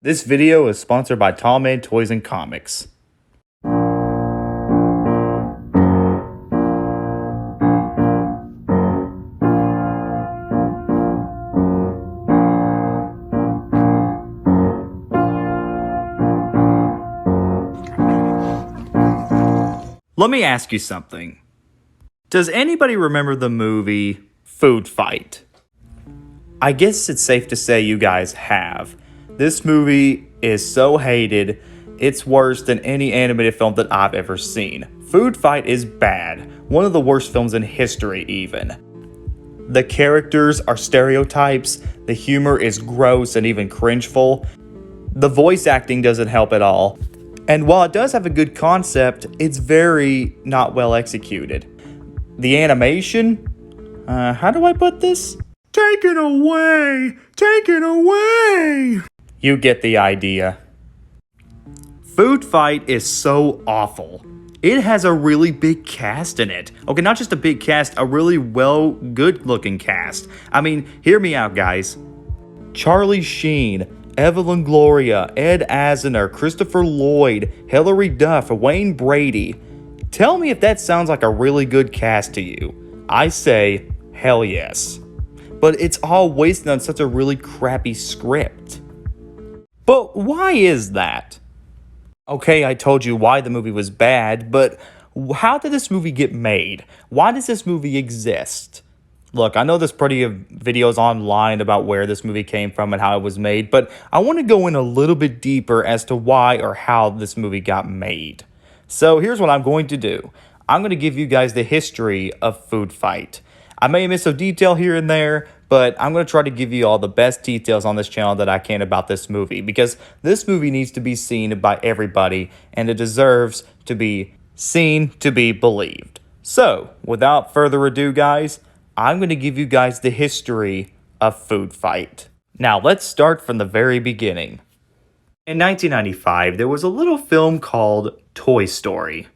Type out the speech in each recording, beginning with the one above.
This video is sponsored by Tall Man Toys and Comics. Let me ask you something. Does anybody remember the movie FoodFight? I guess it's safe to say you guys have. This movie is so hated, it's worse than any animated film that I've ever seen. FoodFight is bad, one of the worst films in history even. The characters are stereotypes, the humor is gross and even cringeful. The voice acting doesn't help at all. And while it does have a good concept, it's very not well executed. The animation, how do I put this? Take it away! Take it away! You get the idea. FoodFight is so awful. It has a really big cast in it. Okay, not just a big cast, a really good looking cast. I mean, hear me out, guys. Charlie Sheen, Evelyn Gloria, Ed Asner, Christopher Lloyd, Hilary Duff, Wayne Brady. Tell me if that sounds like a really good cast to you. I say, hell yes. But it's all wasted on such a really crappy script. But why is that? Okay, I told you why the movie was bad, but how did this movie get made? Why does this movie exist? Look, I know there's plenty of videos online about where this movie came from and how it was made, but I want to go in a little bit deeper as to why or how this movie got made. So here's what I'm going to do. I'm going to give you guys the history of FoodFight. I may miss a detail here and there, but I'm going to try to give you all the best details on this channel that I can about this movie, because this movie needs to be seen by everybody, and it deserves to be seen to be believed. So, without further ado, guys, I'm going to give you guys the history of FoodFight. Now, let's start from the very beginning. In 1995, there was a little film called Toy Story.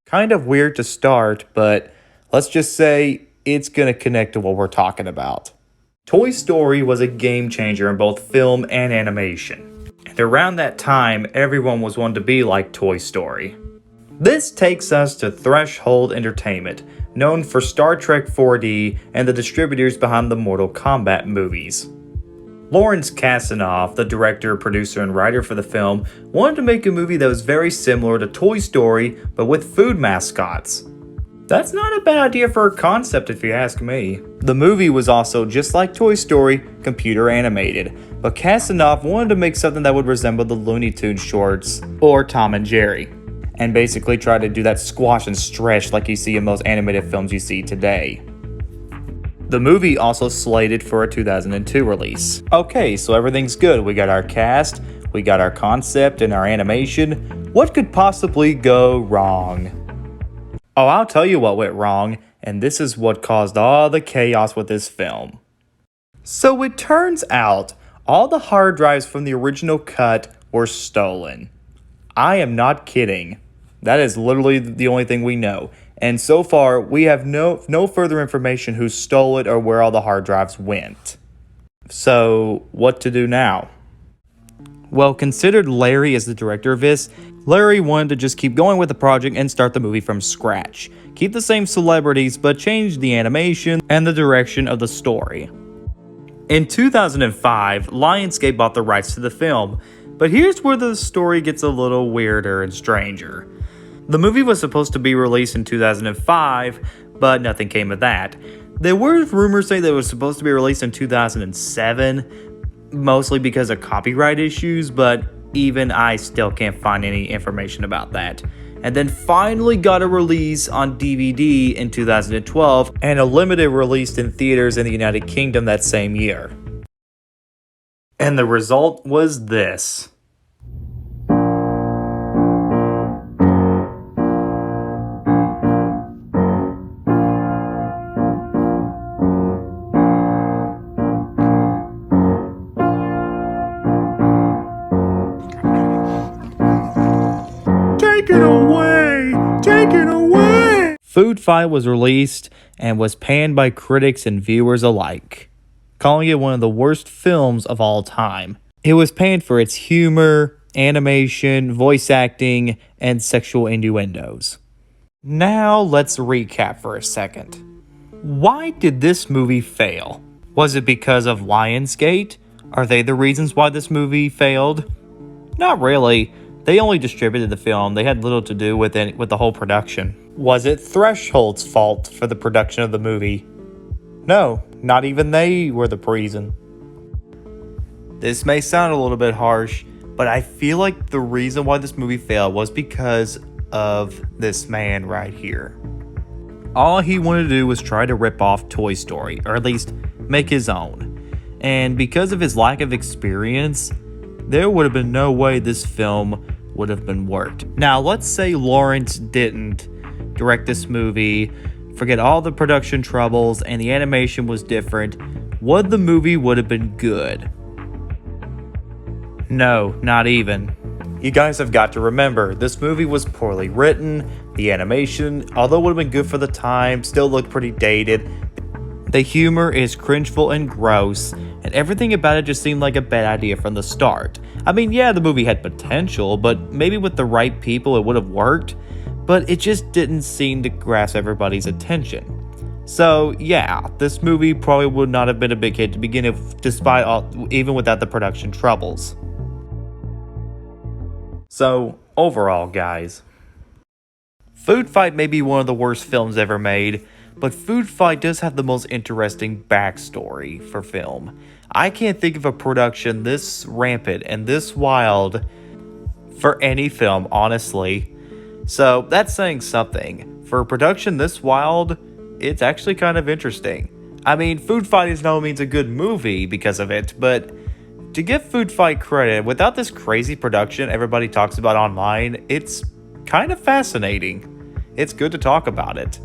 Kind of weird to start, but let's just say it's going to connect to what we're talking about. Toy Story was a game changer in both film and animation. And around that time, everyone was wanting to be like Toy Story. This takes us to Threshold Entertainment, known for Star Trek 4D and the distributors behind the Mortal Kombat movies. Lawrence Kasanoff, the director, producer, and writer for the film, wanted to make a movie that was very similar to Toy Story, but with food mascots. That's not a bad idea for a concept if you ask me. The movie was also, just like Toy Story, computer animated, but Kasanoff wanted to make something that would resemble the Looney Tunes shorts or Tom and Jerry, and basically try to do that squash and stretch like you see in most animated films you see today. The movie also slated for a 2002 release. Okay, so everything's good. We got our cast, we got our concept and our animation. What could possibly go wrong? Oh, I'll tell you what went wrong, and this is what caused all the chaos with this film. So it turns out, all the hard drives from the original cut were stolen. I am not kidding. That is literally the only thing we know. And so far, we have no further information who stole it or where all the hard drives went. So, what to do now? Well, considered Larry as the director of this, Larry wanted to just keep going with the project and start the movie from scratch. Keep the same celebrities, but change the animation and the direction of the story. In 2005, Lionsgate bought the rights to the film, but here's where the story gets a little weirder and stranger. The movie was supposed to be released in 2005, but nothing came of that. There were rumors saying that it was supposed to be released in 2007, mostly because of copyright issues, but even I still can't find any information about that. And then finally got a release on DVD in 2012 and a limited release in theaters in the United Kingdom that same year. And the result was this. Take it away! Take it away! FoodFight was released and was panned by critics and viewers alike, calling it one of the worst films of all time. It was panned for its humor, animation, voice acting, and sexual innuendos. Now let's recap for a second. Why did this movie fail? Was it because of Lionsgate? Are they the reasons why this movie failed? Not really. They only distributed the film. They had little to do with the whole production. Was it Threshold's fault for the production of the movie? No, not even they were the reason. This may sound a little bit harsh, but I feel like the reason why this movie failed was because of this man right here. All he wanted to do was try to rip off Toy Story, or at least make his own. And because of his lack of experience, there would have been no way this film would have been worked. Now, let's say Lawrence didn't direct this movie, forget all the production troubles, and the animation was different. Would the movie would have been good? No, not even. You guys have got to remember, this movie was poorly written. The animation, although it would have been good for the time, still looked pretty dated. The humor is cringeful and gross, and everything about it just seemed like a bad idea from the start. I mean, yeah, the movie had potential, but maybe with the right people it would have worked, but it just didn't seem to grasp everybody's attention. So yeah, this movie probably would not have been a big hit to begin with, even without the production troubles. So, overall, guys, FoodFight may be one of the worst films ever made, but FoodFight does have the most interesting backstory for film. I can't think of a production this rampant and this wild for any film, honestly. So, that's saying something. For a production this wild, it's actually kind of interesting. I mean, FoodFight is no means a good movie because of it, but to give FoodFight credit, without this crazy production everybody talks about online, it's kind of fascinating. It's good to talk about it.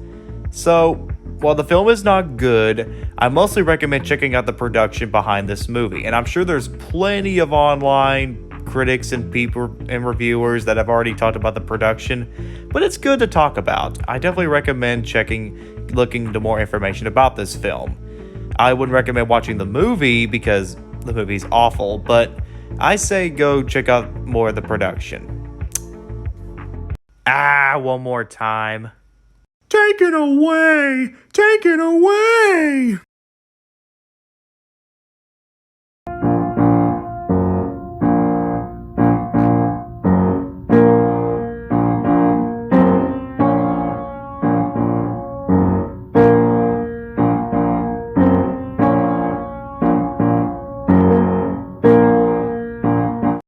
So, while the film is not good, I mostly recommend checking out the production behind this movie. And I'm sure there's plenty of online critics and people and reviewers that have already talked about the production, but it's good to talk about. I definitely recommend looking into more information about this film. I wouldn't recommend watching the movie because the movie's awful, but I say go check out more of the production. One more time. Take it away! Take it away!